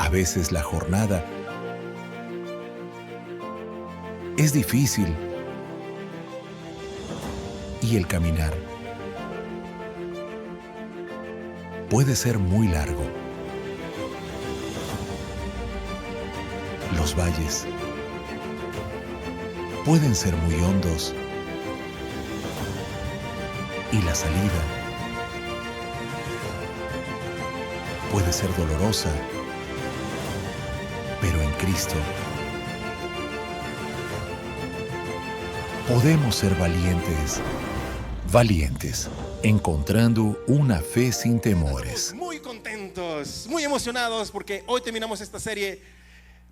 A veces la jornada es difícil y el caminar puede ser muy largo. Los valles pueden ser muy hondos y la salida puede ser dolorosa, pero en Cristo podemos ser valientes, encontrando una fe sin temores. Muy contentos, muy emocionados porque hoy terminamos esta serie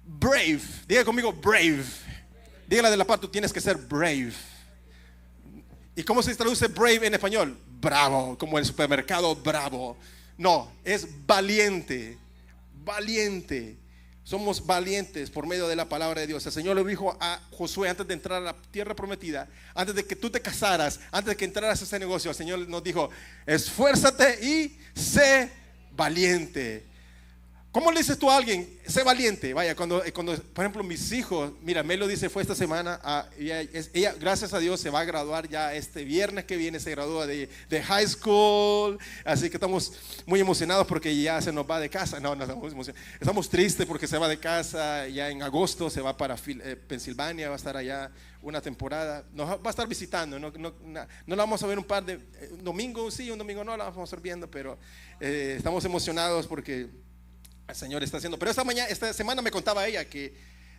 Brave. Diga conmigo Brave. Dígale de la parte, tú tienes que ser brave. ¿Y cómo se traduce brave en español? Bravo, como el supermercado Bravo. No, es valiente, valiente. Somos valientes por medio de la palabra de Dios. El Señor le dijo a Josué antes de entrar a la tierra prometida, antes de que tú te casaras, antes de que entraras a ese negocio, el Señor nos dijo: esfuérzate y sé valiente. ¿Cómo le dices tú a alguien, sé valiente? Vaya, cuando por ejemplo, mis hijos, mira, Melo dice, fue esta semana, ella, gracias a Dios, se va a graduar ya este viernes que viene, se gradúa de high school, así que estamos muy emocionados porque ya se nos va de casa. No estamos emocionados, estamos tristes porque se va de casa, ya en agosto se va para Pensilvania, va a estar allá una temporada, nos va a estar visitando, no la vamos a ver un par de, un domingo sí, un domingo no, la vamos a estar viendo, pero estamos emocionados porque el Señor está haciendo. Pero esta semana me contaba ella que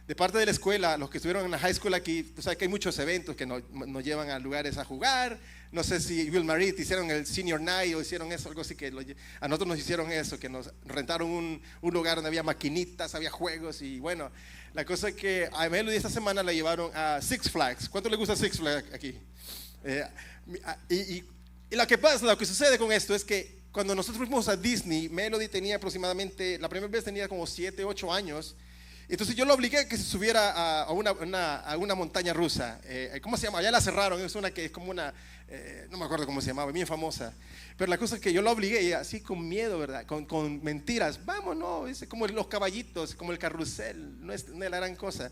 de parte de la escuela, los que estuvieron en la high school aquí, tú sabes que hay muchos eventos que nos llevan a lugares a jugar. No sé si Will Marie te hicieron el senior night o hicieron eso, algo así, que a nosotros nos hicieron eso, que nos rentaron un lugar donde había maquinitas, había juegos. Y bueno, la cosa es que a Melody esta semana la llevaron a Six Flags. ¿Cuánto le gusta Six Flags aquí? Y lo que sucede con esto es que cuando nosotros fuimos a Disney, Melody tenía aproximadamente, la primera vez tenía como 7, 8 años. Entonces yo lo obligué a que se subiera a una montaña rusa. ¿Cómo se llama? Ya la cerraron, es una que es como una, no me acuerdo cómo se llamaba, bien famosa. Pero la cosa es que yo lo obligué, y así con miedo, ¿verdad? Con mentiras. Vamos, no, es como los caballitos, como el carrusel, no es la gran cosa.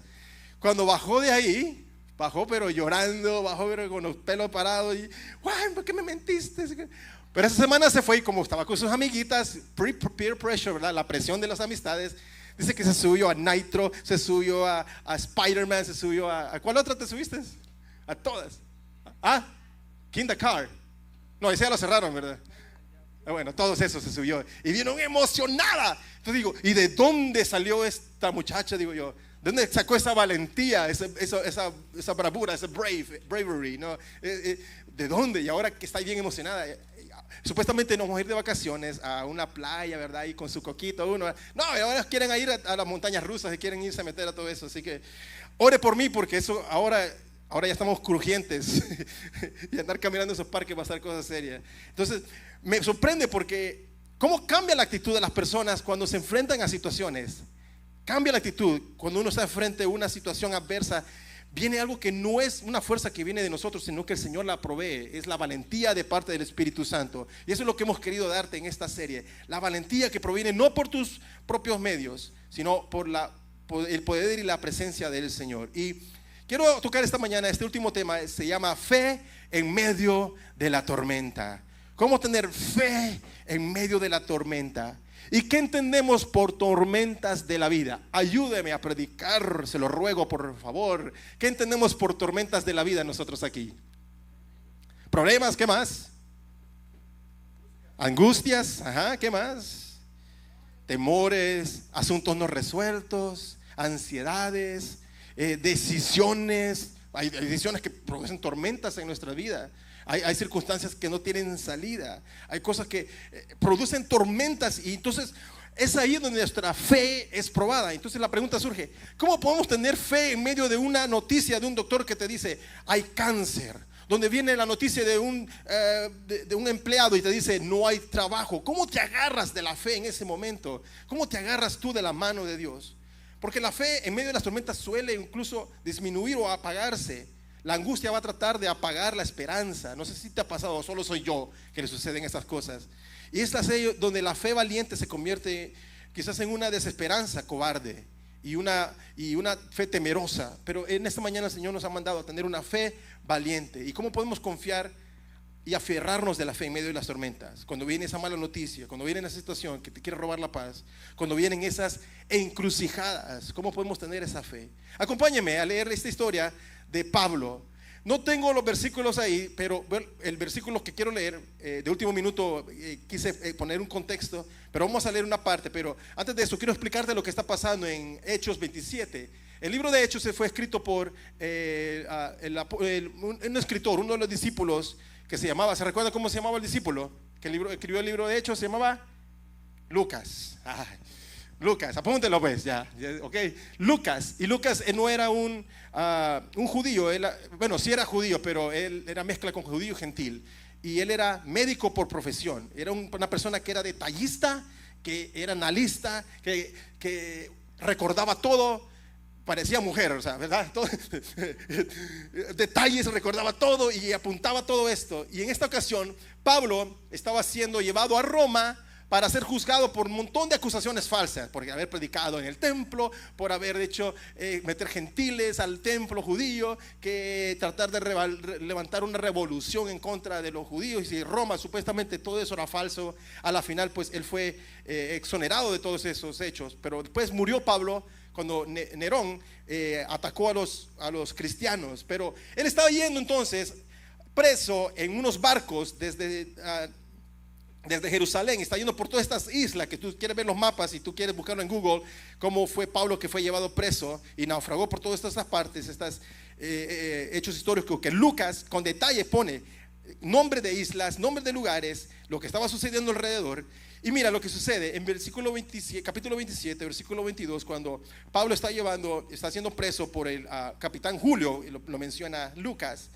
Cuando bajó de ahí, bajó pero llorando, bajó pero con los pelos parados y, guay, ¿por qué me mentiste? Pero esa semana se fue y como estaba con sus amiguitas, peer pressure, ¿verdad? La presión de las amistades. Dice que se subió a Nitro, se subió a Spider-Man, se subió ¿a cuál otra te subiste? A todas. ¿Ah? King the Car. No, ese ya lo cerraron, ¿verdad? Bueno, todos esos se subió. Y vieron emocionada. Entonces digo, ¿y de dónde salió esta muchacha? Digo yo, ¿de dónde sacó esa valentía, esa bravura, esa bravery, ¿no? ¿De dónde? Y ahora que está bien emocionada. Supuestamente nos vamos a ir de vacaciones a una playa, ¿verdad? Y con su coquito uno. No, ahora quieren ir a las montañas rusas y quieren irse a meter a todo eso. Así que ore por mí porque eso ahora ya estamos crujientes. Y andar caminando en esos parques va a ser cosa seria. Entonces, me sorprende porque cómo cambia la actitud de las personas cuando se enfrentan a situaciones. Cambia la actitud cuando uno está frente a una situación adversa. Viene algo que no es una fuerza que viene de nosotros, sino que el Señor la provee. Es la valentía de parte del Espíritu Santo. Y eso es lo que hemos querido darte en esta serie. La valentía que proviene no por tus propios medios, sino por el poder y la presencia del Señor. Y quiero tocar esta mañana este último tema. Se llama fe en medio de la tormenta. ¿Cómo tener fe en medio de la tormenta? ¿Y qué entendemos por tormentas de la vida? Ayúdeme a predicar, se lo ruego por favor. ¿Qué entendemos por tormentas de la vida nosotros aquí? ¿Problemas? ¿Qué más? Angustias, ajá, ¿qué más? Temores, asuntos no resueltos, ansiedades, decisiones. Hay decisiones que producen tormentas en nuestra vida. Hay circunstancias que no tienen salida. Hay cosas que producen tormentas y entonces es ahí donde nuestra fe es probada. Entonces la pregunta surge, ¿cómo podemos tener fe en medio de una noticia de un doctor que te dice hay cáncer? Donde viene la noticia de un empleado y te dice no hay trabajo. ¿Cómo te agarras de la fe en ese momento? ¿Cómo te agarras tú de la mano de Dios? Porque la fe en medio de las tormentas suele incluso disminuir o apagarse. La angustia va a tratar de apagar la esperanza. No sé si te ha pasado o solo soy yo que le suceden estas cosas. Y es así donde la fe valiente se convierte quizás en una desesperanza cobarde y una fe temerosa. Pero en esta mañana el Señor nos ha mandado a tener una fe valiente. ¿Y cómo podemos confiar y aferrarnos de la fe en medio de las tormentas? Cuando viene esa mala noticia, cuando viene esa situación que te quiere robar la paz, cuando vienen esas encrucijadas, ¿cómo podemos tener esa fe? Acompáñeme a leer esta historia de Pablo. No tengo los versículos ahí, pero el versículo que quiero leer, de último minuto, quise poner un contexto, pero vamos a leer una parte. Pero antes de eso, quiero explicarte lo que está pasando en Hechos 27. El libro de Hechos se fue escrito por un escritor, uno de los discípulos, que se llamaba, ¿se recuerda cómo se llamaba el discípulo? Que escribió el libro de Hechos, se llamaba Lucas. Lucas, apúntelo pues, ya, ok. Lucas, y Lucas no era un judío, bueno, sí era judío, pero él era mezcla con judío y gentil. Y él era médico por profesión, era una persona que era detallista, que era analista, que recordaba todo. Parecía mujer, o sea, ¿verdad? Todo, detalles, recordaba todo y apuntaba todo esto. Y en esta ocasión, Pablo estaba siendo llevado a Roma para ser juzgado por un montón de acusaciones falsas, por haber predicado en el templo, por haber hecho meter gentiles al templo judío, que tratar de levantar una revolución en contra de los judíos. Y Roma, supuestamente todo eso era falso. A la final, pues él fue exonerado de todos esos hechos. Pero después murió Pablo cuando Nerón atacó a los cristianos. Pero él estaba yendo entonces preso en unos barcos desde Jerusalén. Está yendo por todas estas islas, que tú quieres ver los mapas y tú quieres buscarlo en Google, cómo fue Pablo que fue llevado preso y naufragó por todas estas partes, estas hechos históricos que Lucas con detalle pone nombre de islas, nombres de lugares, lo que estaba sucediendo alrededor. Y mira lo que sucede en capítulo 27, versículo 22, cuando Pablo está siendo preso por el capitán Julio, y lo menciona Lucas.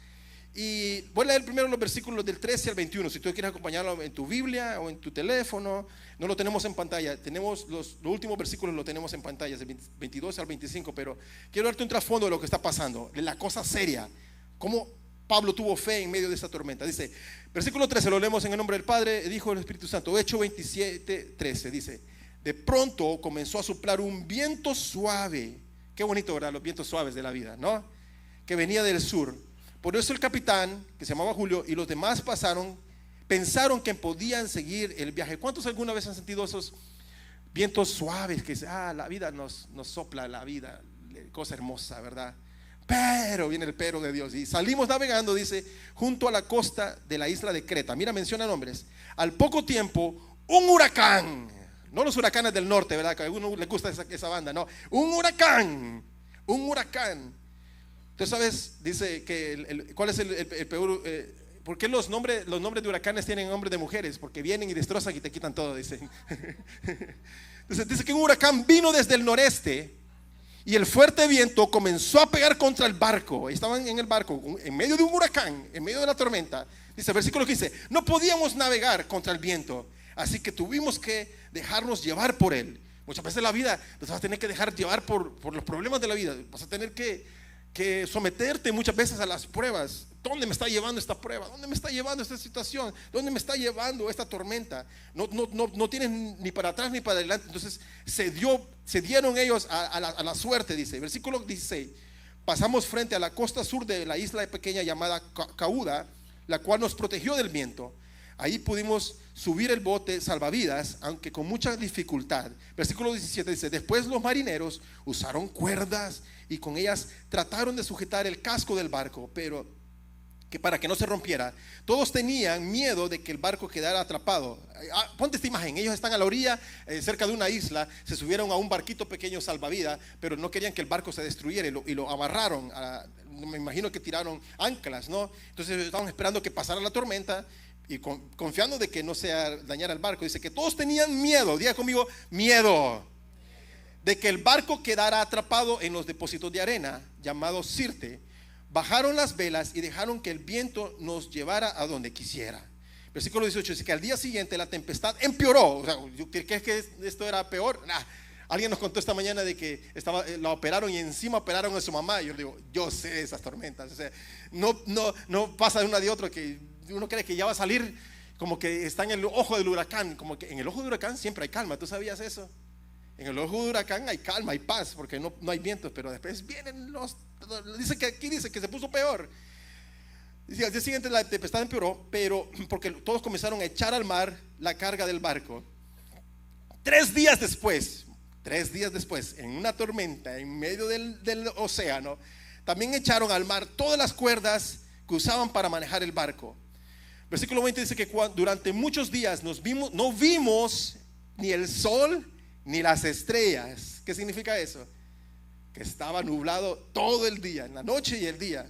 Y voy a leer primero los versículos del 13 al 21. Si tú quieres acompañarlo en tu Biblia o en tu teléfono, no lo tenemos en pantalla. Tenemos los últimos versículos, lo tenemos en pantalla, del 22 al 25. Pero quiero darte un trasfondo de lo que está pasando, de la cosa seria, cómo Pablo tuvo fe en medio de esta tormenta. Dice, versículo 13, lo leemos en el nombre del Padre, el Hijo y del Espíritu Santo. Hechos 27, 13, dice: de pronto comenzó a soplar un viento suave. Qué bonito, ¿verdad? Los vientos suaves de la vida, ¿no? Que venía del sur. Por eso el capitán, que se llamaba Julio, y los demás pensaron que podían seguir el viaje. ¿Cuántos alguna vez han sentido esos vientos suaves que la vida nos sopla, la vida, cosa hermosa, ¿verdad? Pero viene el pero de Dios. Y salimos navegando, dice, junto a la costa de la isla de Creta. Mira, menciona nombres. Al poco tiempo, un huracán, no los huracanes del norte, ¿verdad? Que a alguno le gusta esa banda, no. Un huracán. Tú sabes, dice que ¿cuál es el peor? ¿Por qué los nombres de huracanes tienen nombres de mujeres? Porque vienen y destrozan y te quitan todo, dicen. Entonces, dice que un huracán vino desde el noreste y el fuerte viento comenzó a pegar contra el barco. Estaban en el barco, en medio de un huracán, en medio de la tormenta. Dice el versículo 15: no podíamos navegar contra el viento, así que tuvimos que dejarnos llevar por él. Muchas veces en la vida nos vas a tener que dejar llevar por los problemas de la vida. Vas a tener que someterte muchas veces a las pruebas. ¿Dónde me está llevando esta prueba? ¿Dónde me está llevando esta situación? ¿Dónde me está llevando esta tormenta? No tienes ni para atrás ni para adelante. Entonces se dieron ellos a la suerte, dice. Versículo 16: pasamos frente a la costa sur de la isla pequeña llamada Cauda, la cual nos protegió del viento. Ahí pudimos subir el bote salvavidas, aunque con mucha dificultad. Versículo 17 dice: después los marineros usaron cuerdas y con ellas trataron de sujetar el casco del barco, pero que para que no se rompiera. Todos tenían miedo de que el barco quedara atrapado. Ponte esta imagen: ellos están a la orilla, cerca de una isla, se subieron a un barquito pequeño salvavidas, pero no querían que el barco se destruyera y lo amarraron. Me imagino que tiraron anclas, ¿no? Entonces estaban esperando que pasara la tormenta y confiando de que no se dañara el barco. Dice que todos tenían miedo, diga conmigo, miedo, de que el barco quedara atrapado en los depósitos de arena llamados Sirte. Bajaron las velas y dejaron que el viento nos llevara a donde quisiera. Versículo 18 dice que al día siguiente la tempestad empeoró. O sea, ¿crees que esto era peor? Alguien nos contó esta mañana de que la operaron y encima operaron a su mamá. Y yo le digo, yo sé esas tormentas. O sea, no pasa de una de otra, que uno cree que ya va a salir, como que está en el ojo del huracán. Como que en el ojo del huracán siempre hay calma. ¿Tú sabías eso? En el ojo de huracán hay calma, hay paz, porque no hay vientos, pero después vienen dice que aquí dice que se puso peor. Dice, al día siguiente la tempestad empeoró, pero porque todos comenzaron a echar al mar la carga del barco. 3 días después, en una tormenta en medio del océano, también echaron al mar todas las cuerdas que usaban para manejar el barco. Versículo 20 dice que durante muchos días no vimos ni el sol ni las estrellas. ¿Qué significa eso? Que estaba nublado todo el día, en la noche y el día.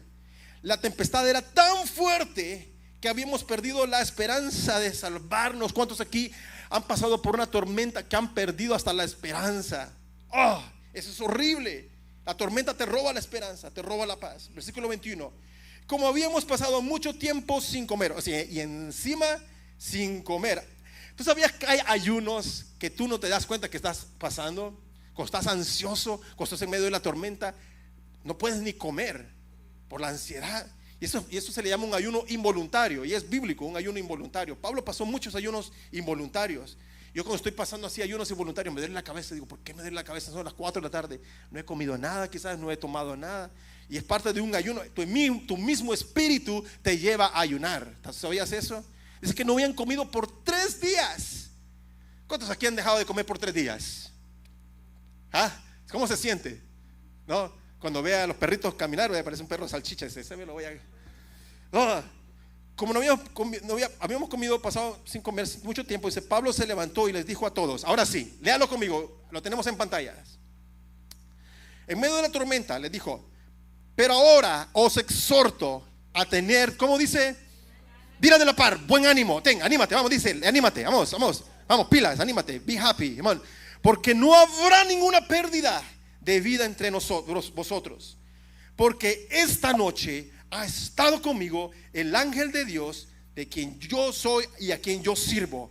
La tempestad era tan fuerte que habíamos perdido la esperanza de salvarnos. ¿Cuántos aquí han pasado por una tormenta que han perdido hasta la esperanza? Oh, eso es horrible. La tormenta te roba la esperanza, te roba la paz. Versículo 21. Como habíamos pasado mucho tiempo sin comer, o sea, y encima sin comer. ¿Tú sabías que hay ayunos que tú no te das cuenta que estás pasando? Cuando estás ansioso, cuando estás en medio de la tormenta, no puedes ni comer por la ansiedad. Y eso se le llama un ayuno involuntario, y es bíblico, un ayuno involuntario. Pablo pasó muchos ayunos involuntarios. Yo cuando estoy pasando así ayunos involuntarios me duele la cabeza. Digo, ¿por qué me duele la cabeza? Son las 4 de la tarde, no he comido nada, quizás no he tomado nada. Y es parte de un ayuno. Tu mismo espíritu te lleva a ayunar. ¿Sabías eso? Dice que no habían comido por 3 días. ¿Cuántos aquí han dejado de comer por 3 días? ¿Ah? ¿Cómo se siente? ¿No? Cuando ve a los perritos caminar, parece un perro de salchicha. Ese me lo voy a... No, como habíamos comido pasado sin comer mucho tiempo, dice, Pablo se levantó y les dijo a todos. Ahora sí, léalo conmigo, lo tenemos en pantallas. En medio de la tormenta les dijo: pero ahora os exhorto a tener, ¿cómo dice? Dile de la par, buen ánimo, anímate, vamos, dice, anímate, vamos, pilas, anímate, be happy, come on. Porque no habrá ninguna pérdida de vida entre vosotros, porque esta noche ha estado conmigo el ángel de Dios, de quien yo soy y a quien yo sirvo.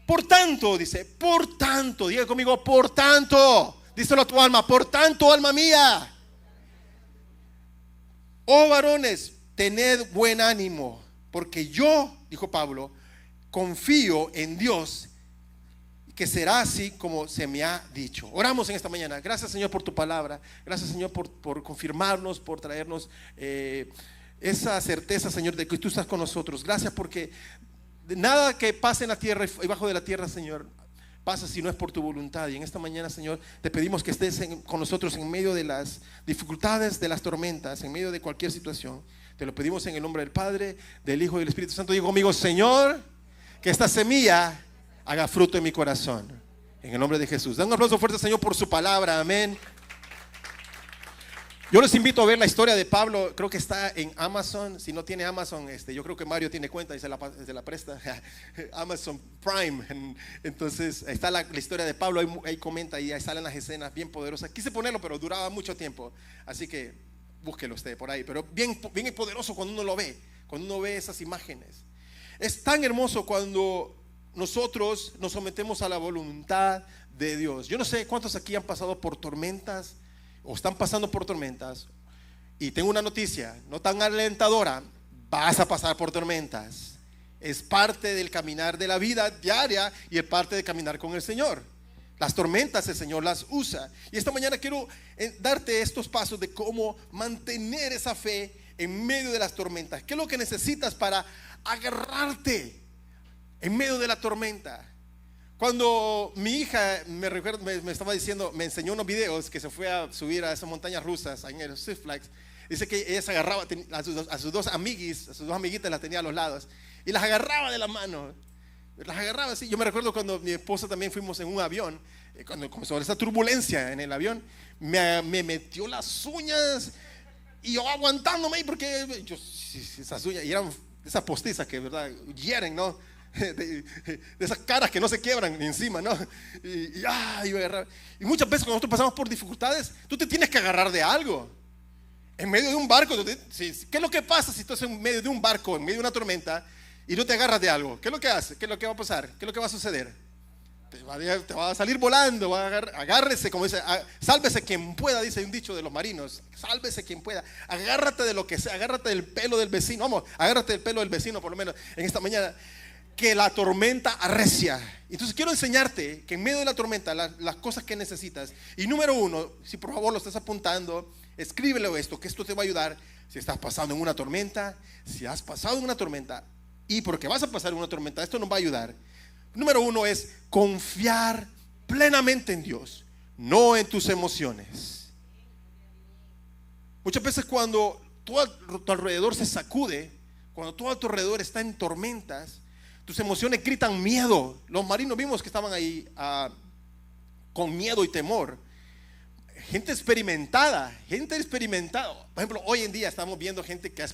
Por tanto, dice, diga conmigo, por tanto, díselo a tu alma, por tanto, alma mía, oh varones, tened buen ánimo, porque yo, dijo Pablo, confío en Dios, que será así como se me ha dicho. Oramos en esta mañana. Gracias, Señor, por tu palabra. Gracias, Señor, por confirmarnos, por traernos esa certeza, Señor, de que tú estás con nosotros. Gracias porque nada que pase en la tierra y bajo de la tierra, Señor, pasa si no es por tu voluntad. Y en esta mañana, Señor, te pedimos que estés con nosotros en medio de las dificultades, de las tormentas, en medio de cualquier situación. Te lo pedimos en el nombre del Padre, del Hijo y del Espíritu Santo. Digo conmigo, Señor, que esta semilla haga fruto en mi corazón, en el nombre de Jesús. Dan un aplauso fuerte, Señor, por su palabra. Amén. Yo les invito a ver la historia de Pablo. Creo que está en Amazon. Si no tiene Amazon, yo creo que Mario tiene cuenta y se la presta. Amazon Prime. Entonces ahí está la historia de Pablo. Ahí comenta y ahí salen las escenas bien poderosas. Quise ponerlo, pero duraba mucho tiempo, así que búsquelo usted por ahí. Pero bien poderoso cuando uno lo ve, cuando uno ve esas imágenes. Es tan hermoso cuando nosotros nos sometemos a la voluntad de Dios. Yo no sé cuántos aquí han pasado por tormentas o están pasando por tormentas, y tengo una noticia no tan alentadora: vas a pasar por tormentas. Es parte del caminar de la vida diaria y es parte de caminar con el Señor. Las tormentas el Señor las usa, y esta mañana quiero darte estos pasos de cómo mantener esa fe en medio de las tormentas. ¿Qué es lo que necesitas para agarrarte en medio de la tormenta? Cuando mi hija me estaba diciendo, me enseñó unos videos que se fue a subir a esas montañas rusas en el Six Flags. Dice que ella se agarraba a sus dos amiguitas las tenía a los lados y las agarraba de la mano, las agarraba así. Yo me recuerdo cuando mi esposa también fuimos en un avión, cuando comenzó esa turbulencia en el avión, me metió las uñas y yo aguantándome ahí porque esas uñas, y eran esas postizas que, verdad, hieren, ¿no? De esas caras que no se quiebran ni encima, ¿no? Y muchas veces cuando nosotros pasamos por dificultades, tú te tienes que agarrar de algo. En medio de un barco, ¿qué es lo que pasa si tú estás en medio de un barco, en medio de una tormenta, y no te agarras de algo? ¿Qué es lo que hace? ¿Qué es lo que va a pasar? ¿Qué es lo que va a suceder? Te va a salir volando, agárrese, como dice, sálvese quien pueda, dice un dicho de los marinos, sálvese quien pueda, agárrate de lo que sea, agárrate del pelo del vecino, vamos, agárrate del pelo del vecino por lo menos en esta mañana. que la tormenta arrecia. Entonces quiero enseñarte que en medio de la tormenta las cosas que necesitas. Y número uno, si por favor lo estás apuntando, escríbelo esto, que esto te va a ayudar. Si estás pasando en una tormenta, si has pasado en una tormenta, y porque vas a pasar en una tormenta, esto nos va a ayudar. Número uno es confiar plenamente en Dios, no en tus emociones. Muchas veces cuando todo a tu alrededor se sacude, cuando todo a tu alrededor está en tormentas, tus emociones gritan miedo. Los marinos vimos que estaban ahí con miedo y temor. Gente experimentada. Por ejemplo, hoy en día estamos viendo gente que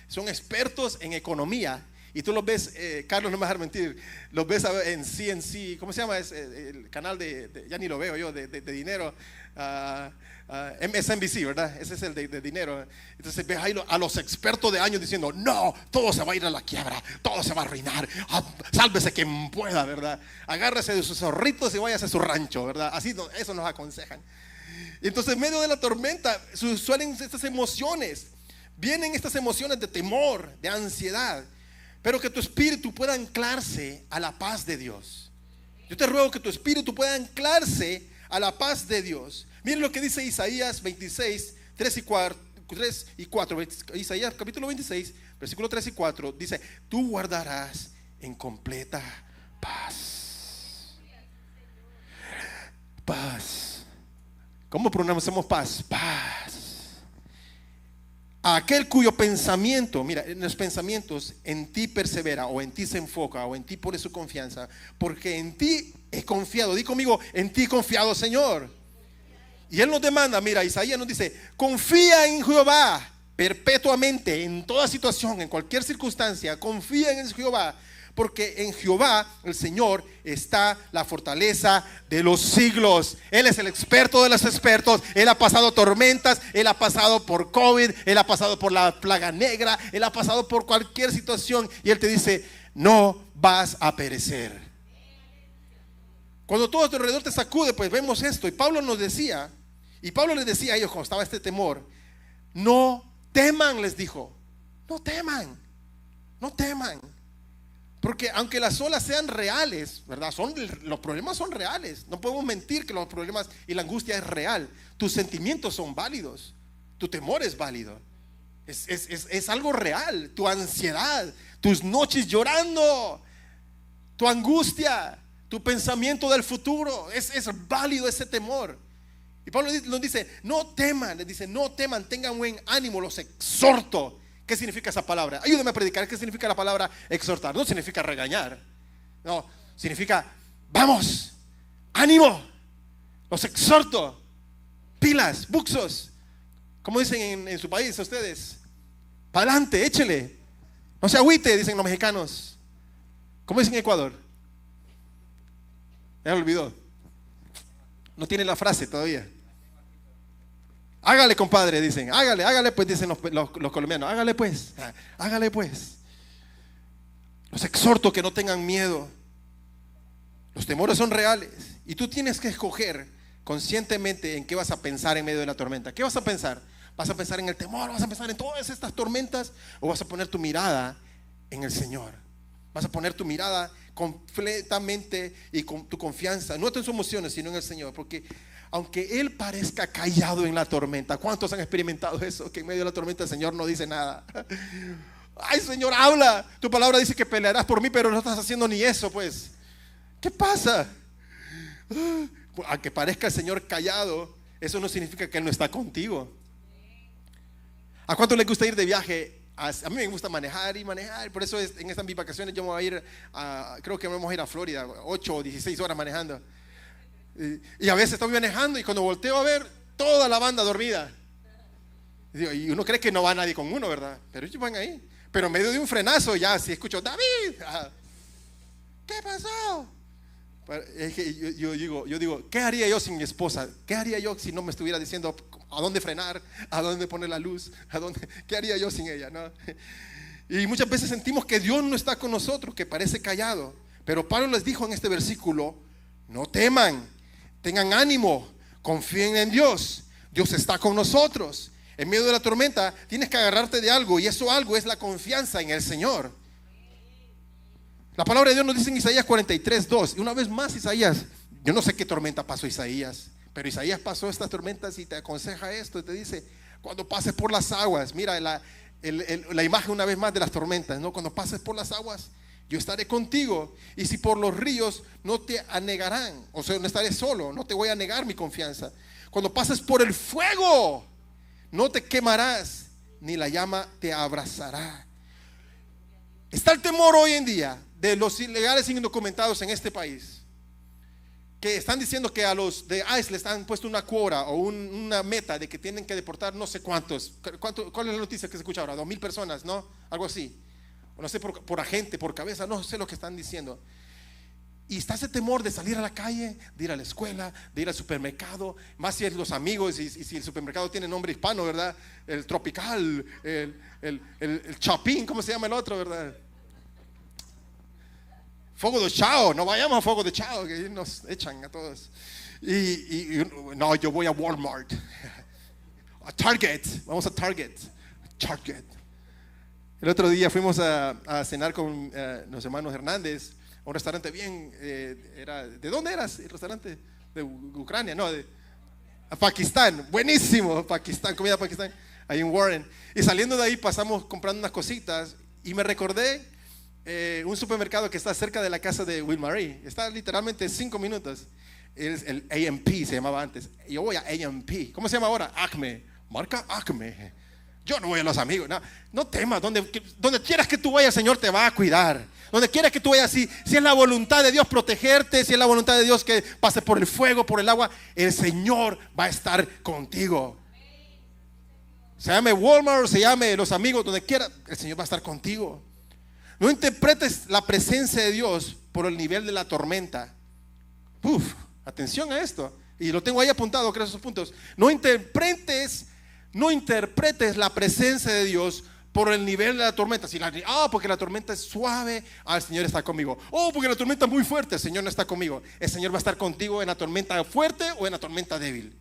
son expertos en economía. Y tú los ves, Carlos, no me vas a dejar mentir, los ves en CNC, ¿cómo se llama? Es el canal ya ni lo veo yo, de dinero, MSNBC, ¿verdad? Ese es el de dinero. Entonces ves ahí a los expertos de años diciendo, no, todo se va a ir a la quiebra, todo se va a arruinar, sálvese quien pueda, ¿verdad? Agárrese de sus zorritos y váyase a su rancho, ¿verdad? Así, eso nos aconsejan. Y entonces en medio de la tormenta suelen estas emociones, vienen estas emociones de temor, de ansiedad. Pero que tu espíritu pueda anclarse a la paz de Dios. Yo te ruego que tu espíritu pueda anclarse a la paz de Dios. Miren lo que dice Isaías 26, 3 y 4. Isaías capítulo 26, versículo 3 y 4. Dice, tú guardarás en completa paz. Paz. ¿Cómo pronunciamos paz? Paz. A aquel cuyo pensamiento, mira, en los pensamientos en ti persevera, o en ti se enfoca, o en ti pone su confianza, porque en ti he confiado. Di conmigo, en ti he confiado, Señor. Y Él nos demanda, mira, Isaías nos dice, confía en Jehová perpetuamente, en toda situación, en cualquier circunstancia, confía en Jehová. Porque en Jehová, el Señor, está la fortaleza de los siglos. Él es el experto de los expertos. Él ha pasado tormentas, Él ha pasado por COVID, Él ha pasado por la plaga negra, Él ha pasado por cualquier situación. Y Él te dice, no vas a perecer. Cuando todo a tu alrededor te sacude, pues vemos esto. Y Pablo les decía a ellos cuando estaba este temor, no teman, les dijo. No teman, no teman. Porque aunque las olas sean reales, ¿verdad? Los problemas son reales. No podemos mentir que los problemas y la angustia es real. Tus sentimientos son válidos. Tu temor es válido. Es algo real. Tu ansiedad, tus noches llorando, tu angustia, tu pensamiento del futuro. Es válido ese temor. Y Pablo nos dice, no teman. Les dice, no teman, tengan buen ánimo, los exhorto. ¿Qué significa esa palabra? Ayúdame a predicar. ¿Qué significa la palabra exhortar? No significa regañar. No, significa vamos, ánimo. Los exhorto. Pilas, buxos. ¿Cómo dicen en su país ustedes? Para adelante, échele. No se agüite, dicen los mexicanos. ¿Cómo dicen en Ecuador? Ya lo olvidó. No tiene la frase todavía. Hágale, compadre, dicen. Hágale pues, dicen los colombianos. Hágale pues. Los exhorto que no tengan miedo. Los temores son reales. Y tú tienes que escoger conscientemente en qué vas a pensar en medio de la tormenta. ¿Qué vas a pensar? ¿Vas a pensar en el temor? ¿Vas a pensar en todas estas tormentas? ¿O vas a poner tu mirada en el Señor? Vas a poner tu mirada completamente y con tu confianza, no en tus emociones, sino en el Señor. Porque aunque Él parezca callado en la tormenta, ¿cuántos han experimentado eso? Que en medio de la tormenta el Señor no dice nada. Ay, Señor, habla. Tu palabra dice que pelearás por mí, pero no estás haciendo ni eso, pues. ¿Qué pasa? Aunque parezca el Señor callado, eso no significa que Él no está contigo. ¿A cuánto les gusta ir de viaje? A mí me gusta manejar y manejar. Por eso en estas mis vacaciones yo me voy a ir creo que vamos a ir a Florida, 8 o 16 horas manejando. Y a veces estoy manejando y cuando volteo a ver, toda la banda dormida. Y uno cree que no va nadie con uno, ¿verdad? Pero ellos van ahí. Pero en medio de un frenazo ya, si escucho, David, ¿qué pasó? Es que yo digo, ¿qué haría yo sin mi esposa? ¿Qué haría yo si no me estuviera diciendo a dónde frenar, a dónde poner la luz, qué haría yo sin ella, ¿no? Y muchas veces sentimos que Dios no está con nosotros, que parece callado. Pero Pablo les dijo en este versículo, no teman, tengan ánimo, confíen en Dios. Dios está con nosotros. En medio de la tormenta tienes que agarrarte de algo, y eso algo es la confianza en el Señor. La palabra de Dios nos dice en Isaías 43:2. Y una vez más Isaías, yo no sé qué tormenta pasó Isaías, pero Isaías pasó estas tormentas y te aconseja esto. Y te dice, cuando pases por las aguas, mira la imagen una vez más de las tormentas, ¿no? Cuando pases por las aguas, yo estaré contigo. Y si por los ríos, no te anegarán. O sea, no estaré solo, no te voy a negar mi confianza. Cuando pases por el fuego, no te quemarás, ni la llama te abrazará. Está el temor hoy en día de los ilegales e indocumentados en este país, que están diciendo que a los de ICE les han puesto una cuota o una meta de que tienen que deportar no sé cuántos. ¿Cuál es la noticia que se escucha ahora? 2,000 personas, ¿no? Algo así. O no sé, por agente, por cabeza, no sé lo que están diciendo. Y está ese temor de salir a la calle, de ir a la escuela, de ir al supermercado, más si es los amigos y si el supermercado tiene nombre hispano, ¿verdad? El Tropical, el Chapín, ¿cómo se llama el otro, verdad? Fuego de Chao, no vayamos a Fuego de Chao, que nos echan a todos. No, yo voy a Walmart, a Target, vamos a Target. El otro día fuimos a cenar con los hermanos Hernández a un restaurante bien, ¿de dónde eras? El restaurante de Ucrania, no, de Pakistán, buenísimo, Pakistán, comida Pakistán, ahí en Warren. Y saliendo de ahí pasamos comprando unas cositas y me recordé un supermercado que está cerca de la casa de Will Marie. Está literalmente 5 minutos. Es el A&P, se llamaba antes. Yo voy a A&P. ¿Cómo se llama ahora? Acme. Marca Acme. Yo no voy a los amigos. No temas. Donde quieras que tú vayas, el Señor te va a cuidar. Donde quieras que tú vayas, si es la voluntad de Dios protegerte, si es la voluntad de Dios que pases por el fuego, por el agua, el Señor va a estar contigo. Se llame Walmart, se llame los amigos, donde quiera, el Señor va a estar contigo. No interpretes la presencia de Dios por el nivel de la tormenta. Atención a esto. Y lo tengo ahí apuntado, creo, esos puntos. No interpretes la presencia de Dios por el nivel de la tormenta. Porque la tormenta es suave, el Señor está conmigo. Porque la tormenta es muy fuerte, el Señor no está conmigo. El Señor va a estar contigo en la tormenta fuerte o en la tormenta débil.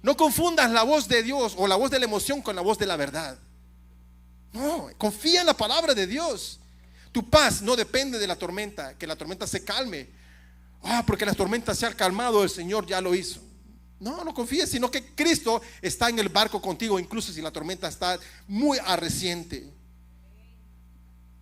No confundas la voz de Dios o la voz de la emoción con la voz de la verdad. No, confía en la palabra de Dios. Tu paz no depende de la tormenta, que la tormenta se calme. Porque la tormenta se ha calmado, el Señor ya lo hizo. No confíes, sino que Cristo está en el barco contigo, incluso si la tormenta está muy arreciente.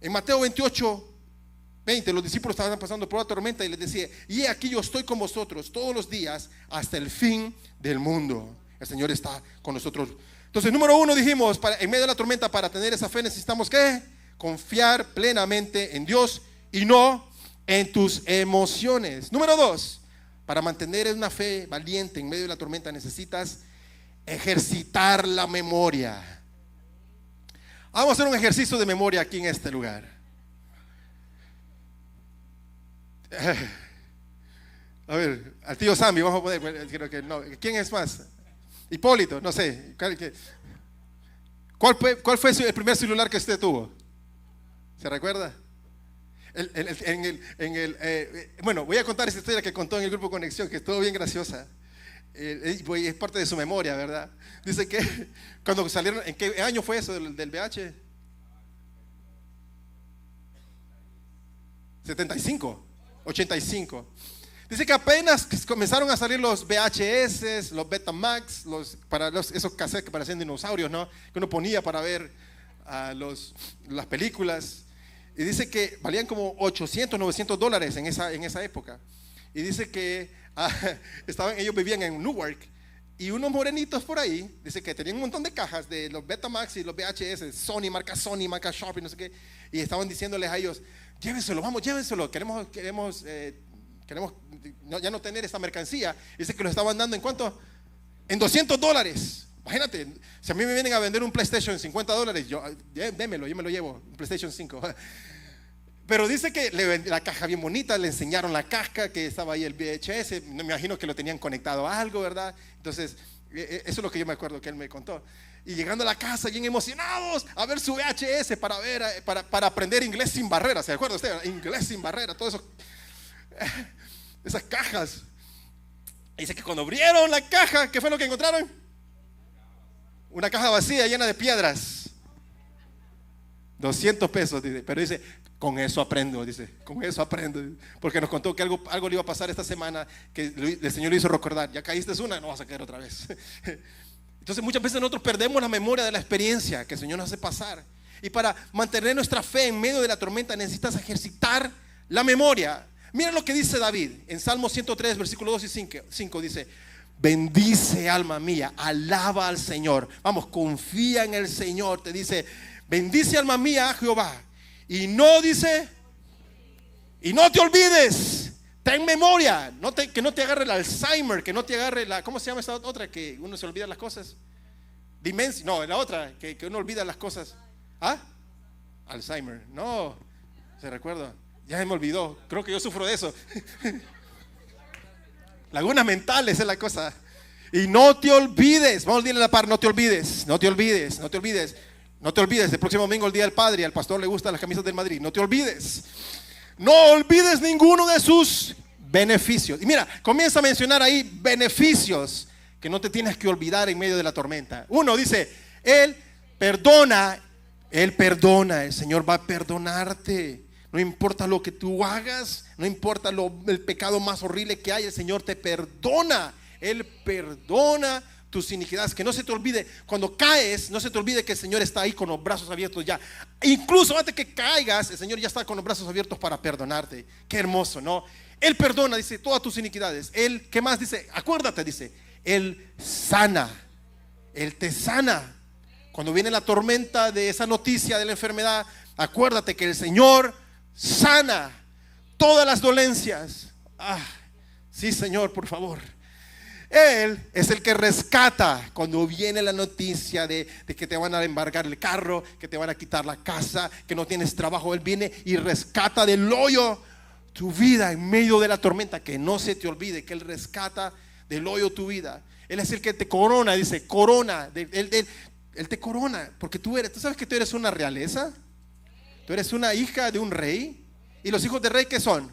En Mateo 28:20, los discípulos estaban pasando por la tormenta y les decía: y aquí yo estoy con vosotros todos los días hasta el fin del mundo. El Señor está con nosotros. Entonces, número 1 dijimos, en medio de la tormenta, para tener esa fe necesitamos ¿qué? Confiar plenamente en Dios y no en tus emociones. Número 2, para mantener una fe valiente en medio de la tormenta necesitas ejercitar la memoria. Vamos a hacer un ejercicio de memoria aquí en este lugar. A ver, al tío Sammy vamos a poner, creo que no. ¿Quién es más? Hipólito, no sé. ¿Cuál fue el primer celular que usted tuvo? ¿Se recuerda? Bueno, voy a contar esta historia que contó en el grupo Conexión, que estuvo bien graciosa. Es parte de su memoria, ¿verdad? Dice que cuando salieron, ¿en qué año fue eso del VH? 75, 85. Dice que apenas comenzaron a salir los VHS, los Betamax, esos cassettes que parecían dinosaurios, ¿no? Que uno ponía para ver las películas. Y dice que valían como $800, $900 en esa época. Y dice que ellos vivían en Newark. Y unos morenitos por ahí, dice que tenían un montón de cajas de los Betamax y los VHS, Sony, marca Sharp y no sé qué. Y estaban diciéndoles a ellos: llévenselo, queremos ya no tener esta mercancía. Dice que lo estaban dando ¿en cuánto? En $200. Imagínate, si a mí me vienen a vender un PlayStation en $50, démelo, yo me lo llevo, un PlayStation 5. Pero dice que la caja bien bonita, le enseñaron la caja, que estaba ahí el VHS, me imagino que lo tenían conectado a algo, ¿verdad? Entonces, eso es lo que yo me acuerdo que él me contó. Y llegando a la casa, bien emocionados, a ver su VHS para aprender inglés sin barrera. ¿Se acuerda usted? Inglés sin barrera, todo eso, esas cajas. Dice que cuando abrieron la caja, ¿qué fue lo que encontraron? Una caja vacía llena de piedras. $200, dice. Pero dice, Con eso aprendo, dice, con eso aprendo. Porque nos contó que algo le iba a pasar esta semana, que el Señor le hizo recordar, ya caíste una, no vas a caer otra vez. Entonces muchas veces nosotros perdemos la memoria de la experiencia que el Señor nos hace pasar. Y para mantener nuestra fe en medio de la tormenta necesitas ejercitar la memoria. Mira lo que dice David en Salmo 103, versículo 2 y 5, dice: bendice alma mía, alaba al Señor. Vamos, confía en el Señor. Te dice, bendice alma mía a Jehová. Y no dice, y no te olvides, ten memoria, que no te agarre el Alzheimer, que no te agarre la, ¿cómo se llama esa otra? Que uno se olvida las cosas. Demencia, no, la otra, que uno olvida las cosas. ¿Ah? Alzheimer, no, se recuerda, ya me olvidó, creo que yo sufro de eso. Lagunas mentales es la cosa. Y no te olvides, vamos a decirle a la par, no te olvides, no te olvides, no te olvides. No te olvides, el próximo domingo, el día del Padre, al pastor le gustan las camisas del Madrid. No te olvides. No olvides ninguno de sus beneficios. Y mira, comienza a mencionar ahí beneficios que no te tienes que olvidar en medio de la tormenta. Uno dice, Él perdona, el Señor va a perdonarte. No importa lo que tú hagas, no importa el pecado más horrible que hay, el Señor te perdona. Él perdona tus iniquidades. Que no se te olvide, cuando caes, no se te olvide que el Señor está ahí con los brazos abiertos ya. Incluso antes que caigas, el Señor ya está con los brazos abiertos para perdonarte. Qué hermoso, ¿no? Él perdona, dice, todas tus iniquidades. Él, ¿qué más dice? Acuérdate, dice, Él sana. Él te sana. Cuando viene la tormenta de esa noticia de la enfermedad, acuérdate que el Señor sana todas las dolencias. Sí, Señor, por favor. Él es el que rescata cuando viene la noticia de que te van a embargar el carro, que te van a quitar la casa, que no tienes trabajo. Él viene y rescata del hoyo tu vida en medio de la tormenta. Que no se te olvide que Él rescata del hoyo tu vida. Él es el que te corona, dice, corona. Él te corona porque tú sabes que tú eres una realeza. Tú eres una hija de un rey. ¿Y los hijos de rey qué son?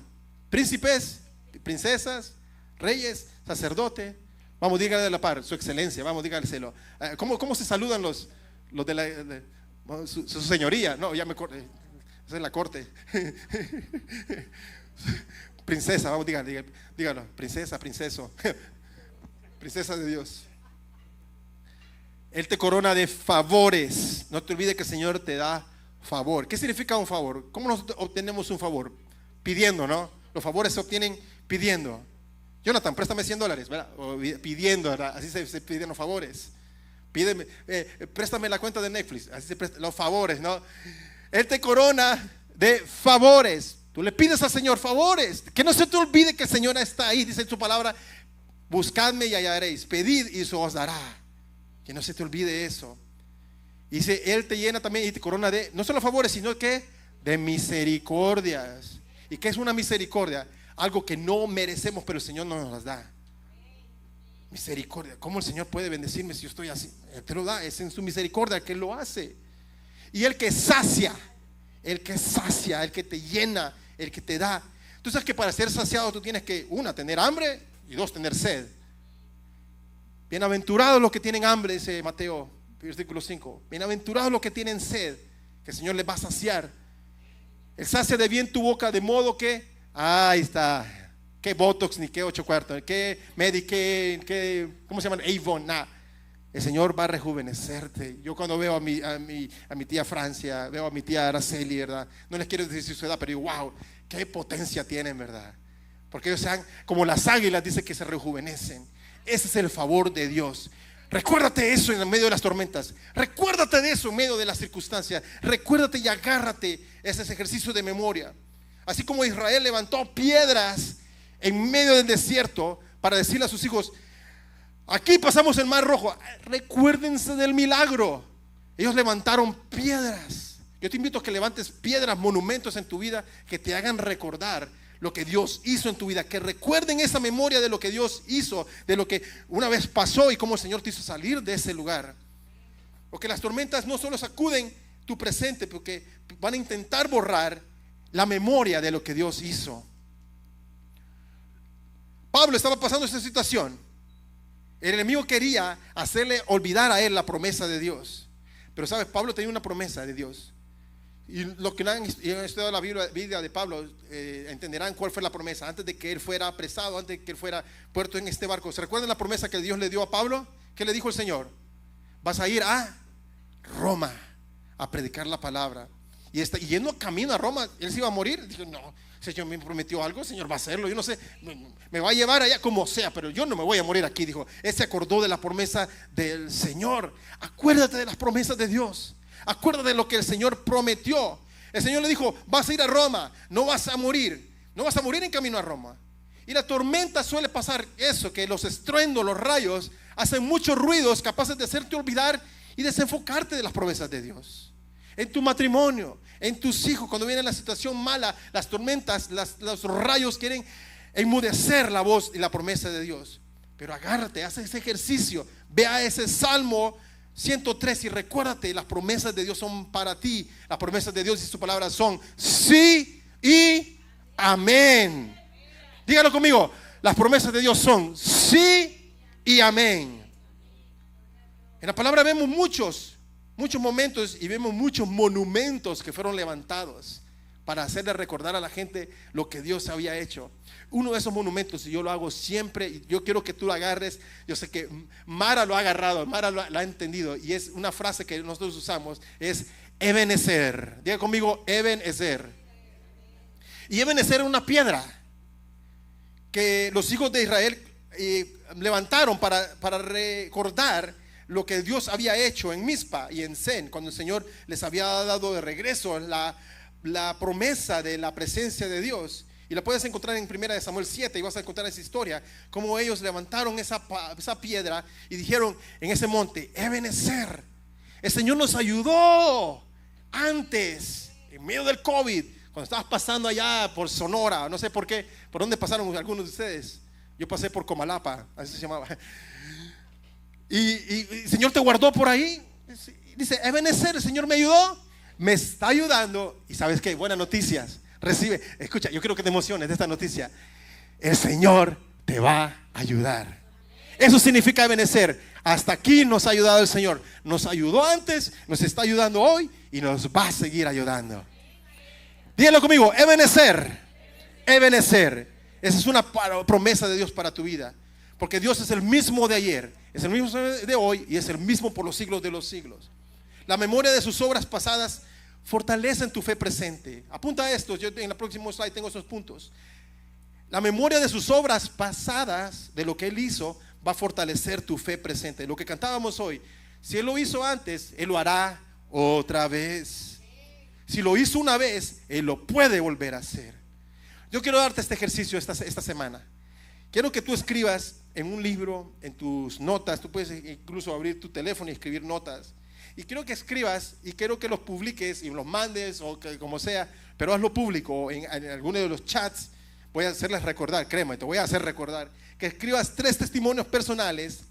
Príncipes, princesas, reyes, sacerdote. Vamos, dígale de la par, su excelencia, vamos, dígaleselo. ¿Cómo se saludan los de su señoría? No, ya me corté. Esa es la corte. Princesa, vamos, dígalo. Princesa, princeso. Princesa de Dios. Él te corona de favores. No te olvides que el Señor te da favor. ¿Qué significa un favor? ¿Cómo nos obtenemos un favor? Pidiendo, ¿no? Los favores se obtienen pidiendo. Jonathan, préstame $100, ¿verdad? O pidiendo, ¿verdad? Así se piden los favores. Pídeme, préstame la cuenta de Netflix. Así se prestan los favores, ¿no? Él te corona de favores. Tú le pides al Señor favores. Que no se te olvide que el Señor está ahí. Dice en su palabra, buscadme y hallaréis. Pedid y se os dará. Que no se te olvide eso. Dice, Él te llena también y te corona de, no solo favores, sino que de misericordias. ¿Y qué es una misericordia? Algo que no merecemos, pero el Señor no nos las da. Misericordia. ¿Cómo el Señor puede bendecirme si yo estoy así? Él te lo da, es en su misericordia que Él lo hace. Y el que sacia, el que te llena, el que te da. Tú sabes que para ser saciado tú tienes que, tener hambre y dos, tener sed. Bienaventurados los que tienen hambre, dice Mateo, versículo 5. Bienaventurados los que tienen sed, que el Señor les va a saciar. Él sacia de bien tu boca, de modo que, ahí está, qué Botox, ni qué 8 cuartos, qué qué ¿cómo se llama? Avon, nada. El Señor va a rejuvenecerte. Yo cuando veo a mi tía Francia, veo a mi tía Araceli, ¿verdad? No les quiero decir su edad, pero digo, wow, qué potencia tienen, ¿verdad? Porque ellos sean como las águilas, dice que se rejuvenecen. Ese es el favor de Dios. Recuérdate eso en medio de las tormentas. Recuérdate de eso en medio de las circunstancias. Recuérdate y agárrate. Ese es ejercicio de memoria. Así como Israel levantó piedras en medio del desierto para decirle a sus hijos, aquí pasamos el mar rojo. Recuérdense del milagro. Ellos levantaron piedras. Yo te invito a que levantes piedras, monumentos en tu vida que te hagan recordar lo que Dios hizo en tu vida, que recuerden esa memoria de lo que Dios hizo, de lo que una vez pasó y cómo el Señor te hizo salir de ese lugar. Porque las tormentas no solo sacuden tu presente, porque van a intentar borrar la memoria de lo que Dios hizo. Pablo estaba pasando esta situación. El enemigo quería hacerle olvidar a él la promesa de Dios. Pero sabes, Pablo tenía una promesa de Dios. Y lo que han estudiado la vida de Pablo entenderán cuál fue la promesa antes de que él fuera apresado, antes de que él fuera puesto en este barco. ¿Se recuerdan la promesa que Dios le dio a Pablo? ¿Qué le dijo el Señor? Vas a ir a Roma a predicar la palabra. Y yendo camino a Roma, él se iba a morir. Dijo, no, Señor me prometió algo, el Señor va a hacerlo. Yo no sé, me va a llevar allá como sea, pero yo no me voy a morir aquí. Dijo, él se acordó de la promesa del Señor. Acuérdate de las promesas de Dios. Acuérdate de lo que el Señor prometió. El Señor le dijo, vas a ir a Roma, no vas a morir. No vas a morir en camino a Roma. Y la tormenta suele pasar eso, que los estruendos, los rayos hacen muchos ruidos capaces de hacerte olvidar y desenfocarte de las promesas de Dios. En tu matrimonio, en tus hijos, cuando viene la situación mala, las tormentas, los rayos quieren enmudecer la voz y la promesa de Dios. Pero agárrate, haz ese ejercicio, ve a ese Salmo 103 y recuérdate, las promesas de Dios son para ti. Las promesas de Dios y su palabra son sí y amén. Dígalo conmigo, las promesas de Dios son sí y amén. En la palabra vemos muchos momentos y vemos muchos monumentos que fueron levantados para hacerle recordar a la gente lo que Dios había hecho. Uno de esos monumentos, y yo lo hago siempre, y yo quiero que tú lo agarres. Yo sé que Mara lo ha agarrado, Mara lo ha entendido, y es una frase que nosotros usamos, es Ebenezer. Diga conmigo, Ebenezer. Y Ebenezer era una piedra que los hijos de Israel levantaron para recordar lo que Dios había hecho en Mizpa y en Sen, cuando el Señor les había dado de regreso la promesa de la presencia de Dios. Y la puedes encontrar en 1 Samuel 7 y vas a encontrar esa historia, cómo ellos levantaron esa piedra y dijeron en ese monte, Ebenezer, el Señor nos ayudó antes, en medio del COVID, cuando estabas pasando allá por Sonora, no sé por qué, por dónde pasaron algunos de ustedes. Yo pasé por Comalapa, así se llamaba. Y el Señor te guardó por ahí. Dice, Ebenezer, el Señor me ayudó, me está ayudando. Y sabes qué, buenas noticias. Recibe, escucha, yo quiero que te emociones de esta noticia. El Señor te va a ayudar. Eso significa Ebenezer. Hasta aquí nos ha ayudado el Señor. Nos ayudó antes, nos está ayudando hoy y nos va a seguir ayudando. Dígalo conmigo, Ebenezer. Ebenezer. Esa es una promesa de Dios para tu vida. Porque Dios es el mismo de ayer, es el mismo de hoy y es el mismo por los siglos de los siglos. La memoria de sus obras pasadas fortalece en tu fe presente. Apunta esto, yo en el próximo slide tengo esos puntos. La memoria de sus obras pasadas, de lo que Él hizo, va a fortalecer tu fe presente. Lo que cantábamos hoy, si Él lo hizo antes, Él lo hará otra vez. Si lo hizo una vez, Él lo puede volver a hacer. Yo quiero darte este ejercicio esta semana. Quiero que tú escribas en un libro, en tus notas. Tú puedes incluso abrir tu teléfono y escribir notas. Y quiero que escribas y quiero que los publiques y los mandes o que, como sea, pero hazlo público en alguno de los chats. Voy a hacerles recordar, créeme, te voy a hacer recordar que escribas 3 testimonios personales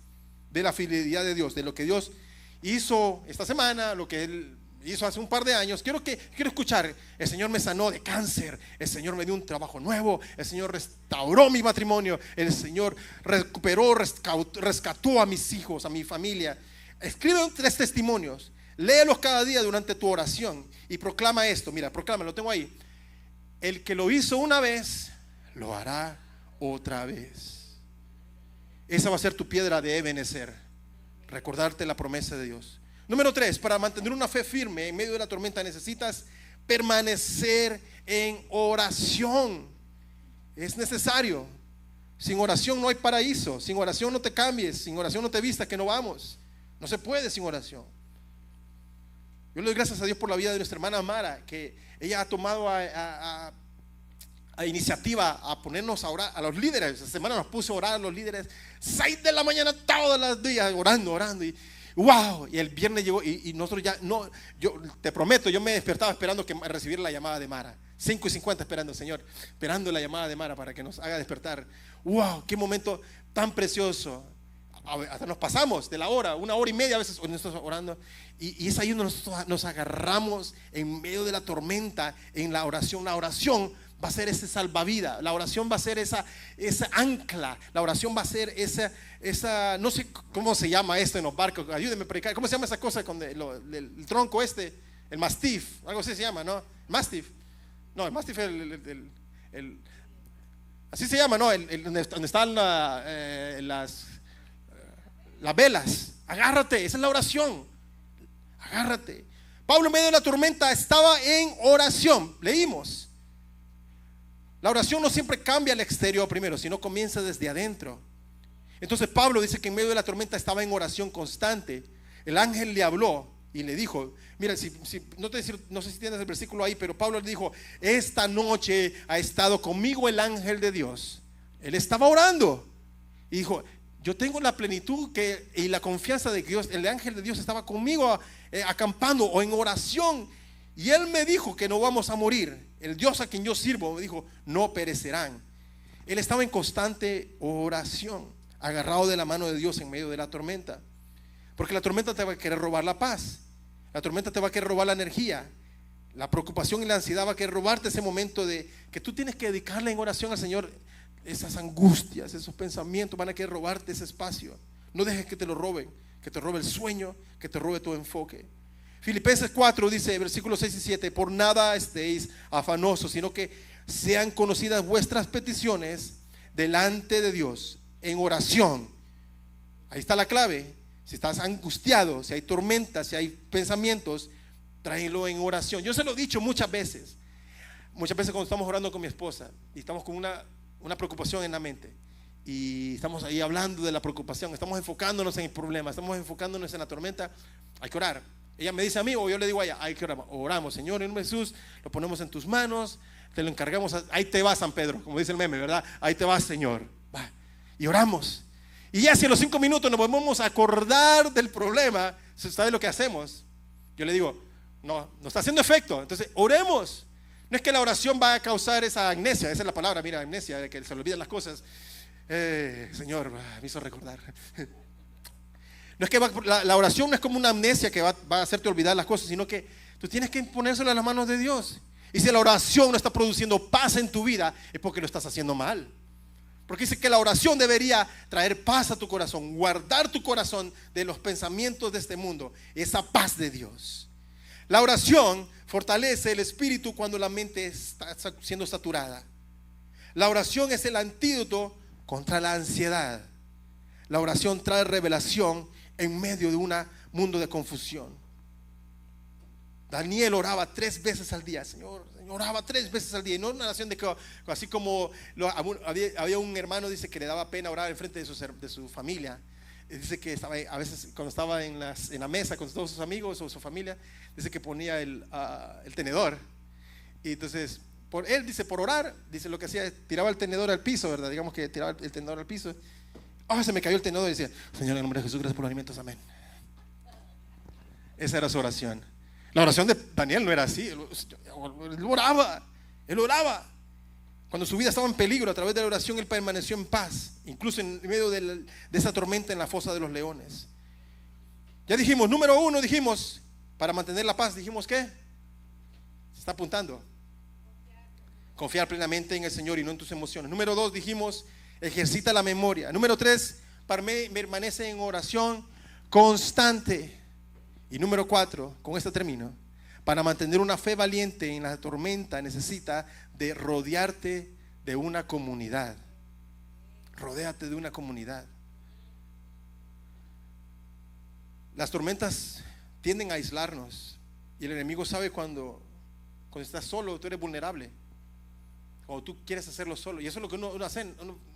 de la fidelidad de Dios, de lo que Dios hizo esta semana, lo que Él hizo hace un par de años. Quiero escuchar, el Señor me sanó de cáncer, el Señor me dio un trabajo nuevo, el Señor restauró mi matrimonio, el Señor recuperó, rescató a mis hijos, a mi familia. Escribe 3 testimonios, léelos cada día durante tu oración y proclama esto. Mira, proclama, lo tengo ahí. El que lo hizo una vez, lo hará otra vez. Esa va a ser tu piedra de Ebenezer, recordarte la promesa de Dios. Número 3, para mantener una fe firme en medio de la tormenta necesitas permanecer en oración. Es necesario. Sin oración no hay paraíso. Sin oración no te cambies. Sin oración no te vistas, que no vamos. No se puede sin oración. Yo le doy gracias a Dios por la vida de nuestra hermana Mara, que ella ha tomado a iniciativa a ponernos a orar a los líderes. Esta semana nos puso a orar a los líderes 6 de la mañana todos los días, orando y wow, y el viernes llegó y nosotros ya no, yo te prometo, yo me despertaba esperando que recibir la llamada de Mara, 5:50 esperando, Señor, esperando la llamada de Mara para que nos haga despertar. Wow, qué momento tan precioso. Hasta nos pasamos de la hora, 1 hora y media a veces nosotros orando, y es ahí donde nosotros nos agarramos en medio de la tormenta en la oración. La oración va a ser ese salvavidas, la oración va a ser esa ancla, la oración va a ser esa, no sé cómo se llama esto en los barcos, ayúdenme a predicar, ¿cómo se llama esa cosa con el tronco el Mastiff, algo así se llama, ¿no? Mastiff. No, el Mastiff es así se llama, ¿no? Donde están las velas. Agárrate, esa es la oración. Agárrate. Pablo en medio de la tormenta estaba en oración. Leímos. La oración no siempre cambia al exterior primero, sino comienza desde adentro. Entonces Pablo dice que en medio de la tormenta estaba en oración constante. El ángel le habló y le dijo, mira, no sé si tienes el versículo ahí, pero Pablo le dijo, esta noche ha estado conmigo el ángel de Dios. Él estaba orando y dijo, yo tengo la plenitud y la confianza de que Dios, el ángel de Dios estaba conmigo acampando o en oración. Y él me dijo que no vamos a morir. El Dios a quien yo sirvo me dijo, no perecerán. Él estaba en constante oración, agarrado de la mano de Dios en medio de la tormenta. Porque la tormenta te va a querer robar la paz. La tormenta te va a querer robar la energía. La preocupación y la ansiedad va a querer robarte ese momento de que tú tienes que dedicarle en oración al Señor. Esas angustias, esos pensamientos van a querer robarte ese espacio. No dejes que te lo roben, que te robe el sueño, que te robe tu enfoque. Filipenses 4 dice, versículos 6 y 7, por nada estéis afanosos, sino que sean conocidas vuestras peticiones delante de Dios en oración. Ahí está la clave. Si estás angustiado, si hay tormentas, si hay pensamientos, tráelo en oración. Yo se lo he dicho muchas veces cuando estamos orando con mi esposa y estamos con una preocupación en la mente y estamos ahí hablando de la preocupación, estamos enfocándonos en el problema, estamos enfocándonos en la tormenta, hay que orar. Ella me dice a mí o yo le digo a ella, hay que orar. Oramos, Señor, en el nombre de Jesús, lo ponemos en tus manos, te lo encargamos, ahí te va San Pedro, como dice el meme, ¿verdad? Ahí te va, Señor. Va. Y oramos. Y ya si a los 5 minutos nos volvemos a acordar del problema, ¿sabe lo que hacemos? Yo le digo, no está haciendo efecto, entonces oremos. No es que la oración va a causar esa amnesia, esa es la palabra, mira, amnesia, de que se le olvidan las cosas. Señor, me hizo recordar. No es que la oración no es como una amnesia que va a hacerte olvidar las cosas, sino que tú tienes que ponérselo en las manos de Dios. Y si la oración no está produciendo paz en tu vida, es porque lo estás haciendo mal. Porque dice que la oración debería traer paz a tu corazón, guardar tu corazón de los pensamientos de este mundo, esa paz de Dios. La oración fortalece el espíritu cuando la mente está siendo saturada. La oración es el antídoto contra la ansiedad. La oración trae revelación en medio de un mundo de confusión. Daniel oraba 3 veces al día, Señor, oraba 3 veces al día. Y no una oración de que, así como había un hermano, dice que le daba pena orar en frente de su familia. Dice que estaba, a veces cuando estaba en la mesa con todos sus amigos o su familia, dice que ponía el tenedor. Y entonces, él dice, por orar, dice lo que hacía, tiraba el tenedor al piso, ¿verdad? Digamos que tiraba el tenedor al piso. Se me cayó el tenedor y decía, Señor, en el nombre de Jesús, gracias por los alimentos, amén. Esa era su oración. La oración de Daniel no era así. Él oraba. Cuando su vida estaba en peligro, a través de la oración él permaneció en paz, incluso en medio de esa tormenta en la fosa de los leones. Ya dijimos, número 1, dijimos, para mantener la paz, dijimos ¿qué? Se está apuntando. Confiar plenamente en el Señor y no en tus emociones. Número 2, dijimos, ejercita la memoria. Número 3, permanece en oración constante. Y número 4, con esto termino, para mantener una fe valiente en la tormenta necesita de rodearte de una comunidad. Rodéate de una comunidad. Las tormentas tienden a aislarnos y el enemigo sabe cuando estás solo, tú eres vulnerable. Cuando tú quieres hacerlo solo. Y eso es lo que uno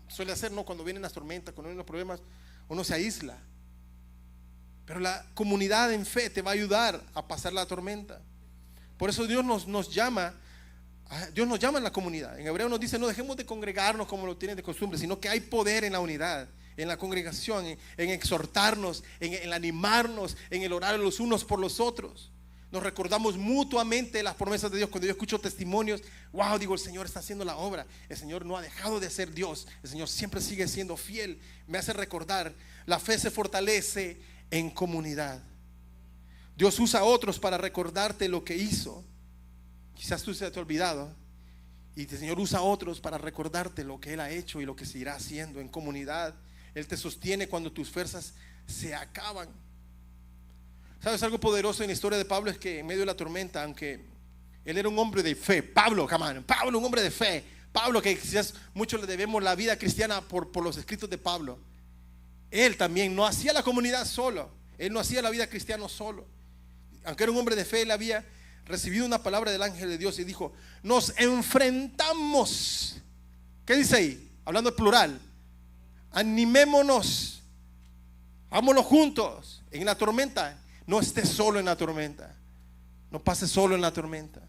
suele hacer, ¿no? Cuando vienen las tormentas, cuando vienen los problemas, uno se aísla. Pero la comunidad en fe te va a ayudar a pasar la tormenta. Por eso Dios nos llama en la comunidad. En hebreo nos dice, no dejemos de congregarnos como lo tienen de costumbre, sino que hay poder en la unidad, en la congregación, en exhortarnos, en animarnos, en el orar los unos por los otros. Nos recordamos mutuamente las promesas de Dios. Cuando yo escucho testimonios, wow, digo, el Señor está haciendo la obra. El Señor no ha dejado de ser Dios. El Señor siempre sigue siendo fiel. Me hace recordar, la fe se fortalece en comunidad. Dios usa a otros para recordarte lo que hizo. Quizás tú se te ha olvidado. Y el Señor usa a otros para recordarte lo que Él ha hecho y lo que seguirá haciendo en comunidad. Él te sostiene cuando tus fuerzas se acaban. ¿Sabes algo poderoso en la historia de Pablo? Es que en medio de la tormenta, aunque él era un hombre de fe, Pablo, un hombre de fe, Pablo, que quizás muchos le debemos la vida cristiana por los escritos de Pablo. Él también no hacía la comunidad solo, él no hacía la vida cristiana solo. Aunque era un hombre de fe, él había recibido una palabra del ángel de Dios y dijo: nos enfrentamos. ¿Qué dice ahí? Hablando en plural. Animémonos, vámonos juntos en la tormenta. No estés solo en la tormenta, no pases solo en la tormenta.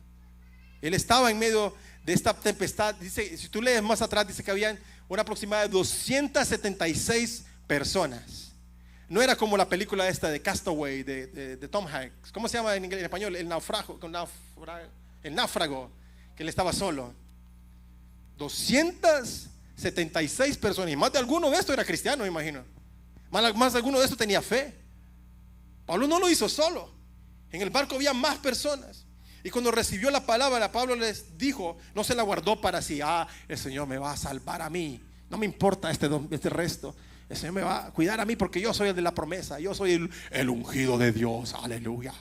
Él estaba en medio de esta tempestad. Dice, si tú lees más atrás, dice que habían una aproximada de 276 personas. No era como la película esta de Castaway de Tom Hanks. ¿Cómo se llama en español? El náufrago, que él estaba solo. 276 personas. Y más de alguno de estos era cristiano, me imagino. Más de alguno de estos tenía fe. Pablo no lo hizo solo. En el barco había más personas. Y cuando recibió la palabra, Pablo les dijo, no se la guardó para sí: el Señor me va a salvar a mí, no me importa este resto, el Señor me va a cuidar a mí porque yo soy el de la promesa, yo soy el ungido de Dios, aleluya.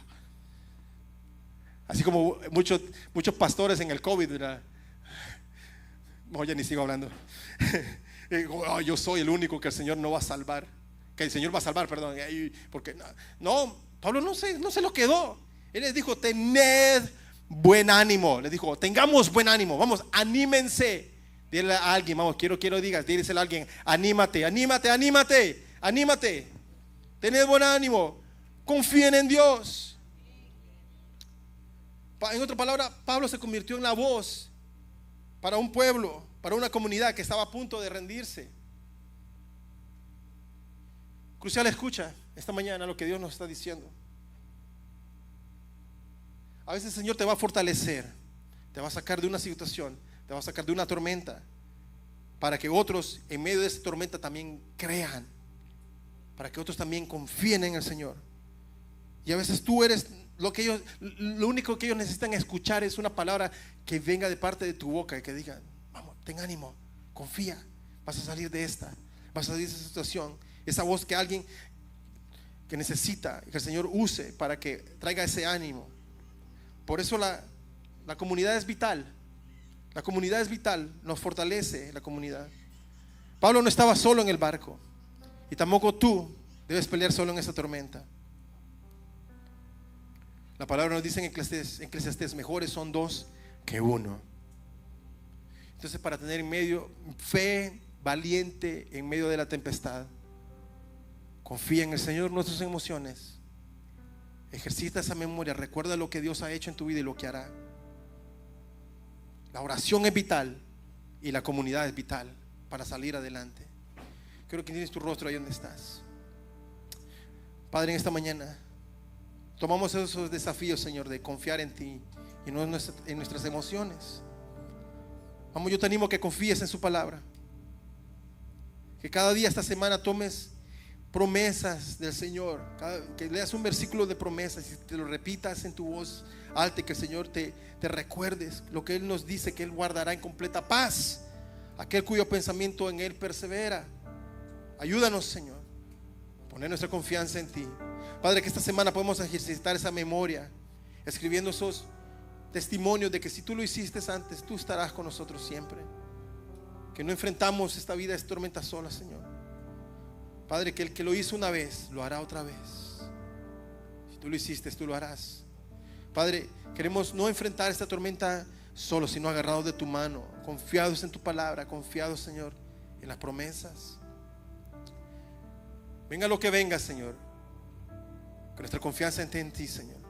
Así como muchos pastores en el COVID, ¿verdad? No, ya ni sigo hablando. Yo soy el único que el Señor no va a salvar, que el Señor va a salvar, perdón. Porque no, Pablo no se lo quedó. Él les dijo: tened buen ánimo. Les dijo: tengamos buen ánimo, vamos, anímense. Dile a alguien, vamos, quiero digas, díselo a alguien: anímate. Tened buen ánimo, confíen en Dios. En otra palabra, Pablo se convirtió en la voz para un pueblo, para una comunidad que estaba a punto de rendirse. Crucial, escucha esta mañana lo que Dios nos está diciendo. A veces el Señor te va a fortalecer, te va a sacar de una situación, te va a sacar de una tormenta, para que otros en medio de esa tormenta también crean, para que otros también confíen en el Señor. Y a veces tú eres lo único que ellos necesitan escuchar es una palabra que venga de parte de tu boca y que diga: vamos, ten ánimo, confía, vas a salir de esta, vas a salir de esa situación. Esa voz que alguien que necesita que el Señor use para que traiga ese ánimo. Por eso la comunidad es vital. La comunidad es vital, nos fortalece la comunidad. Pablo no estaba solo en el barco, y tampoco tú debes pelear solo en esa tormenta. La palabra nos dice en Eclesiastés: mejores son dos que uno. Entonces, para tener en medio fe valiente en medio de la tempestad, confía en el Señor, no en tus emociones. Ejercita esa memoria, recuerda lo que Dios ha hecho en tu vida y lo que hará. La oración es vital y la comunidad es vital para salir adelante. Quiero que tienes tu rostro ahí donde estás. Padre, en esta mañana tomamos esos desafíos, Señor, de confiar en ti y no en nuestras emociones. Vamos, yo te animo a que confíes en su palabra, que cada día esta semana tomes promesas del Señor, que leas un versículo de promesas y te lo repitas en tu voz alta, y que el Señor te recuerdes lo que Él nos dice, que Él guardará en completa paz aquel cuyo pensamiento en Él persevera. Ayúdanos, Señor, a poner nuestra confianza en ti. Padre, que esta semana podemos ejercitar esa memoria, escribiendo esos testimonios de que si tú lo hiciste antes, tú estarás con nosotros siempre. Que no enfrentamos esta vida de tormenta sola, Señor. Padre, que el que lo hizo una vez lo hará otra vez. Si tú lo hiciste, tú lo harás. Padre, queremos no enfrentar esta tormenta solo, sino agarrados de tu mano, confiados en tu palabra, confiados, Señor, en las promesas. Venga lo que venga, Señor, que nuestra confianza esté en ti, Señor.